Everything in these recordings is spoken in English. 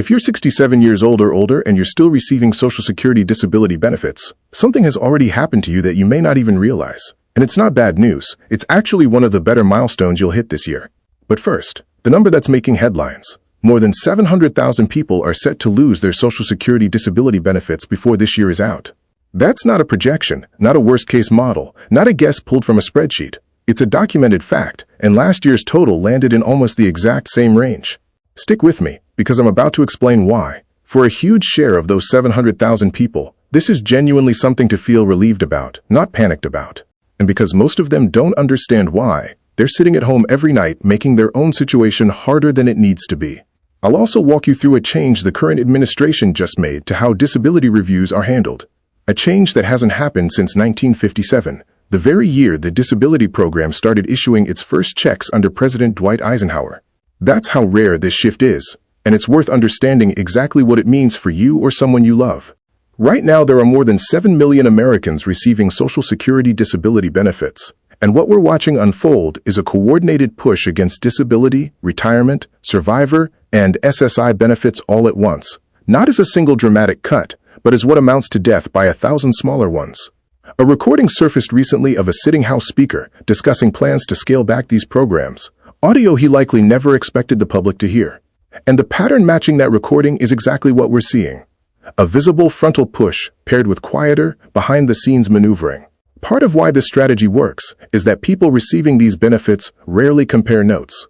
If you're 67 years old or older and you're still receiving Social Security disability benefits, something has already happened to you that you may not even realize. And it's not bad news. It's actually one of the better milestones you'll hit this year. But first, the number that's making headlines. More than 700,000 people are set to lose their Social Security disability benefits before this year is out. That's not a projection, not a worst-case model, not a guess pulled from a spreadsheet. It's a documented fact, and last year's total landed in almost the exact same range. Stick with me, because I'm about to explain why. For a huge share of those 700,000 people, this is genuinely something to feel relieved about, not panicked about. And because most of them don't understand why, they're sitting at home every night making their own situation harder than it needs to be. I'll also walk you through a change the current administration just made to how disability reviews are handled. A change that hasn't happened since 1957, the very year the disability program started issuing its first checks under President Dwight Eisenhower. That's how rare this shift is, and it's worth understanding exactly what it means for you or someone you love. Right now, there are more than 7 million Americans receiving Social Security disability benefits, and what we're watching unfold is a coordinated push against disability, retirement, survivor, and SSI benefits all at once, not as a single dramatic cut, but as what amounts to death by 1,000 smaller ones. A recording surfaced recently of a sitting House Speaker discussing plans to scale back these programs, audio he likely never expected the public to hear. And the pattern matching that recording is exactly what we're seeing. A visible frontal push paired with quieter, behind-the-scenes maneuvering. Part of why this strategy works is that people receiving these benefits rarely compare notes.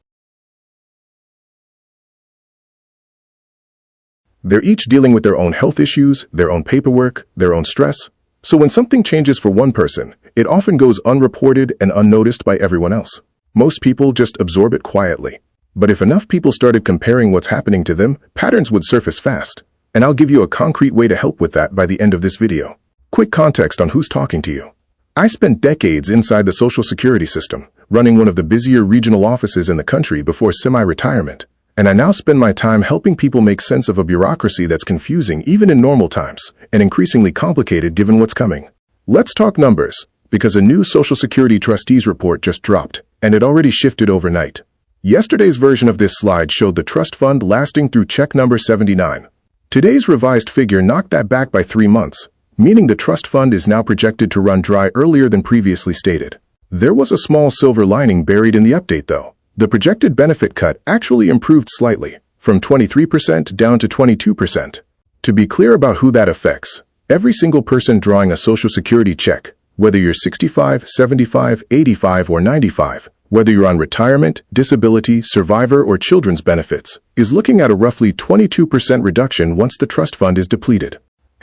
They're each dealing with their own health issues, their own paperwork, their own stress. So when something changes for one person, it often goes unreported and unnoticed by everyone else. Most people just absorb it quietly. But if enough people started comparing what's happening to them, patterns would surface fast. And I'll give you a concrete way to help with that by the end of this video. Quick context on who's talking to you. I spent decades inside the Social Security system, running one of the busier regional offices in the country before semi-retirement. And I now spend my time helping people make sense of a bureaucracy that's confusing even in normal times, and increasingly complicated given what's coming. Let's talk numbers, because a new Social Security Trustees report just dropped, and it already shifted overnight. Yesterday's version of this slide showed the trust fund lasting through check number 79. Today's revised figure knocked that back by 3 months, meaning the trust fund is now projected to run dry earlier than previously stated. There was a small silver lining buried in the update, though. The projected benefit cut actually improved slightly, from 23% down to 22%. To be clear about who that affects, every single person drawing a Social Security check, whether you're 65, 75, 85, or 95, whether you're on retirement, disability, survivor, or children's benefits, is looking at a roughly 22% reduction once the trust fund is depleted.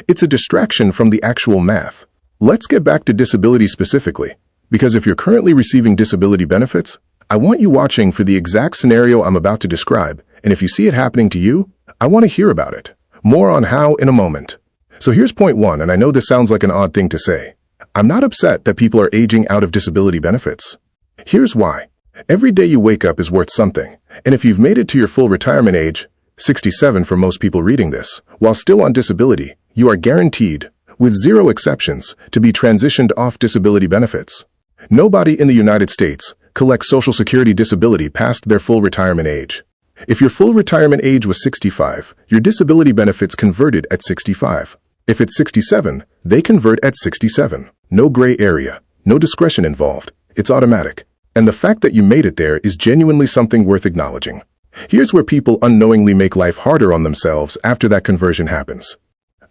It's a distraction from the actual math. Let's get back to disability specifically, because if you're currently receiving disability benefits, I want you watching for the exact scenario I'm about to describe, and if you see it happening to you, I want to hear about it. More on how in a moment. So here's point 1, and I know this sounds like an odd thing to say. I'm not upset that people are aging out of disability benefits. Here's why. Every day you wake up is worth something, and if you've made it to your full retirement age, 67 for most people reading this, while still on disability, you are guaranteed, with zero exceptions, to be transitioned off disability benefits. Nobody in the United States collects Social Security disability past their full retirement age. If your full retirement age was 65, your disability benefits converted at 65. If it's 67, they convert at 67. No gray area, no discretion involved. It's automatic. And the fact that you made it there is genuinely something worth acknowledging. Here's where people unknowingly make life harder on themselves after that conversion happens.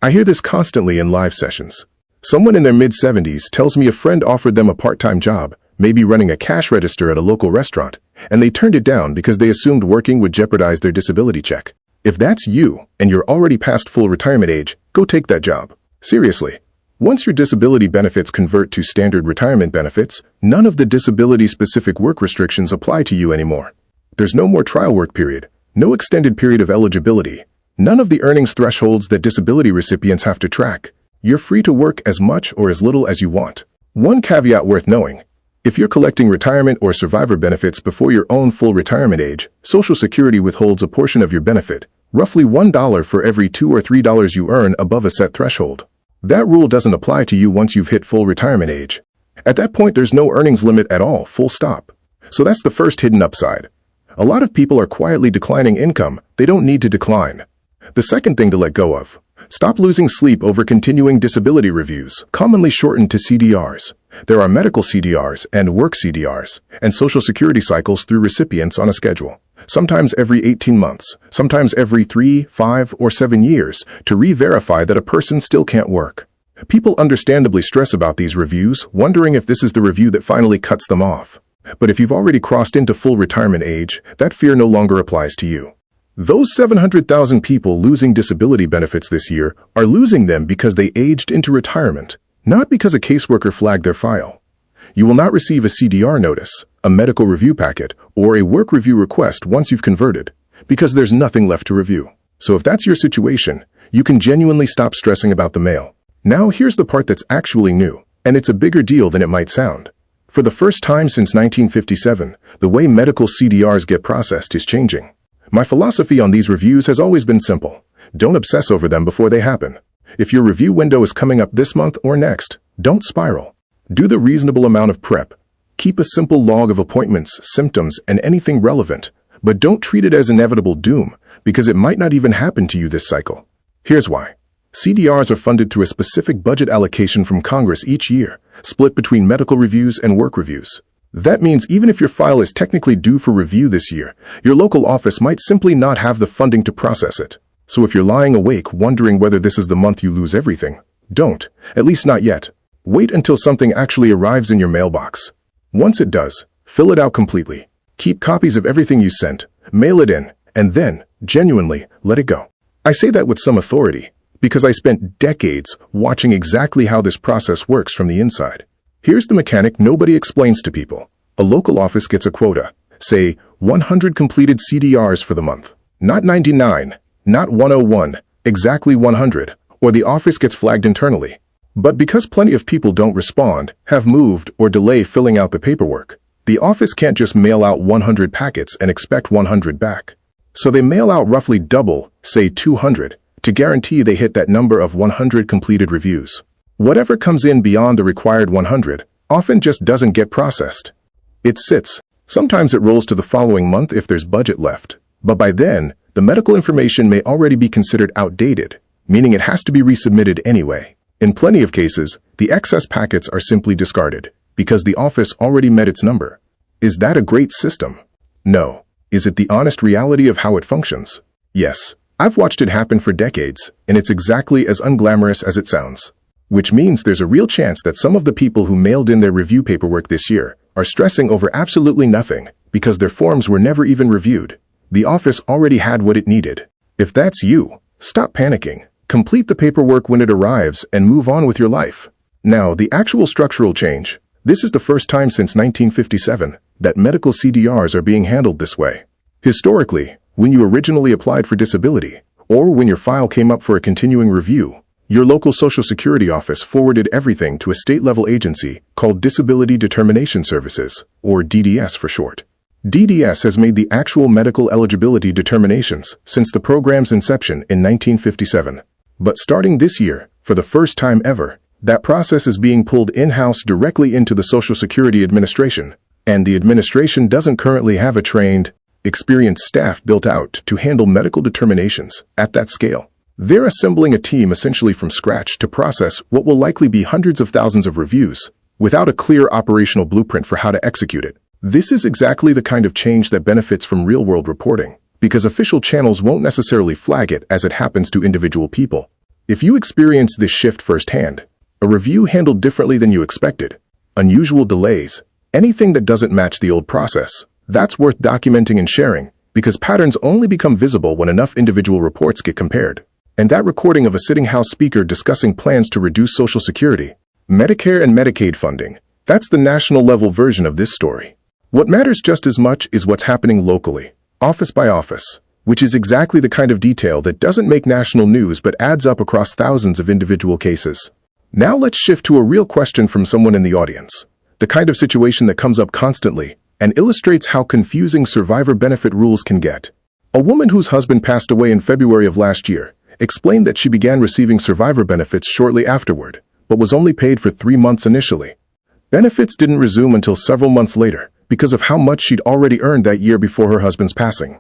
I hear this constantly in live sessions. Someone in their mid-70s tells me a friend offered them a part-time job, maybe running a cash register at a local restaurant, and they turned it down because they assumed working would jeopardize their disability check. If that's you, and you're already past full retirement age, go take that job. Seriously. Once your disability benefits convert to standard retirement benefits, none of the disability-specific work restrictions apply to you anymore. There's no more trial work period, no extended period of eligibility, none of the earnings thresholds that disability recipients have to track. You're free to work as much or as little as you want. One caveat worth knowing. If you're collecting retirement or survivor benefits before your own full retirement age, Social Security withholds a portion of your benefit, roughly $1 for every $2 or $3 you earn above a set threshold. That rule doesn't apply to you once you've hit full retirement age. At that point, there's no earnings limit at all, full stop. So that's the first hidden upside. A lot of people are quietly declining income they don't need to decline. The second thing to let go of. Stop losing sleep over continuing disability reviews, commonly shortened to CDRs. There are medical CDRs and work CDRs, and Social Security cycles through recipients on a schedule, sometimes every 18 months, sometimes every 3, 5, or 7 years, to re-verify that a person still can't work. People understandably stress about these reviews, wondering if this is the review that finally cuts them off. But if you've already crossed into full retirement age, that fear no longer applies to you. Those 700,000 people losing disability benefits this year are losing them because they aged into retirement, not because a caseworker flagged their file. You will not receive a CDR notice, a medical review packet, or a work review request once you've converted, because there's nothing left to review. So if that's your situation, you can genuinely stop stressing about the mail. Now here's the part that's actually new, and it's a bigger deal than it might sound. For the first time since 1957, the way medical CDRs get processed is changing. My philosophy on these reviews has always been simple. Don't obsess over them before they happen. If your review window is coming up this month or next, don't spiral. Do the reasonable amount of prep. Keep a simple log of appointments, symptoms, and anything relevant, but don't treat it as inevitable doom, because it might not even happen to you this cycle. Here's why. CDRs are funded through a specific budget allocation from Congress each year, split between medical reviews and work reviews. That means even if your file is technically due for review this year, your local office might simply not have the funding to process it. So if you're lying awake wondering whether this is the month you lose everything, don't, at least not yet. Wait until something actually arrives in your mailbox. Once it does, fill it out completely. Keep copies of everything you sent, mail it in, and then, genuinely, let it go. I say that with some authority, because I spent decades watching exactly how this process works from the inside. Here's the mechanic nobody explains to people. A local office gets a quota, say 100 completed CDRs for the month. Not 99, not 101, exactly 100, or the office gets flagged internally. But because plenty of people don't respond, have moved, or delay filling out the paperwork, the office can't just mail out 100 packets and expect 100 back. So they mail out roughly double, say 200, to guarantee they hit that number of 100 completed reviews. Whatever comes in beyond the required 100 often just doesn't get processed. It sits. Sometimes it rolls to the following month if there's budget left. But by then, the medical information may already be considered outdated, meaning it has to be resubmitted anyway. In plenty of cases, the excess packets are simply discarded because the office already met its number. Is that a great system? No. Is it the honest reality of how it functions? Yes. I've watched it happen for decades, and it's exactly as unglamorous as it sounds. Which means there's a real chance that some of the people who mailed in their review paperwork this year are stressing over absolutely nothing because their forms were never even reviewed. The office already had what it needed. If that's you, stop panicking. Complete the paperwork when it arrives and move on with your life. Now, the actual structural change. This is the first time since 1957 that medical CDRs are being handled this way. Historically, when you originally applied for disability, or when your file came up for a continuing review, your local Social Security office forwarded everything to a state-level agency called Disability Determination Services, or DDS for short. DDS has made the actual medical eligibility determinations since the program's inception in 1957. But starting this year, for the first time ever, that process is being pulled in-house directly into the Social Security Administration, and the administration doesn't currently have a trained, experienced staff built out to handle medical determinations at that scale. They're assembling a team essentially from scratch to process what will likely be hundreds of thousands of reviews, without a clear operational blueprint for how to execute it. This is exactly the kind of change that benefits from real-world reporting, because official channels won't necessarily flag it as it happens to individual people. If you experience this shift firsthand, a review handled differently than you expected, unusual delays, anything that doesn't match the old process, that's worth documenting and sharing, because patterns only become visible when enough individual reports get compared. And that recording of a sitting House speaker discussing plans to reduce Social Security, Medicare and Medicaid funding, that's the national-level version of this story. What matters just as much is what's happening locally, office by office, which is exactly the kind of detail that doesn't make national news but adds up across thousands of individual cases. Now let's shift to a real question from someone in the audience, the kind of situation that comes up constantly and illustrates how confusing survivor benefit rules can get. A woman whose husband passed away in February of last year explained that she began receiving survivor benefits shortly afterward, but was only paid for 3 months initially. Benefits didn't resume until several months later because of how much she'd already earned that year before her husband's passing.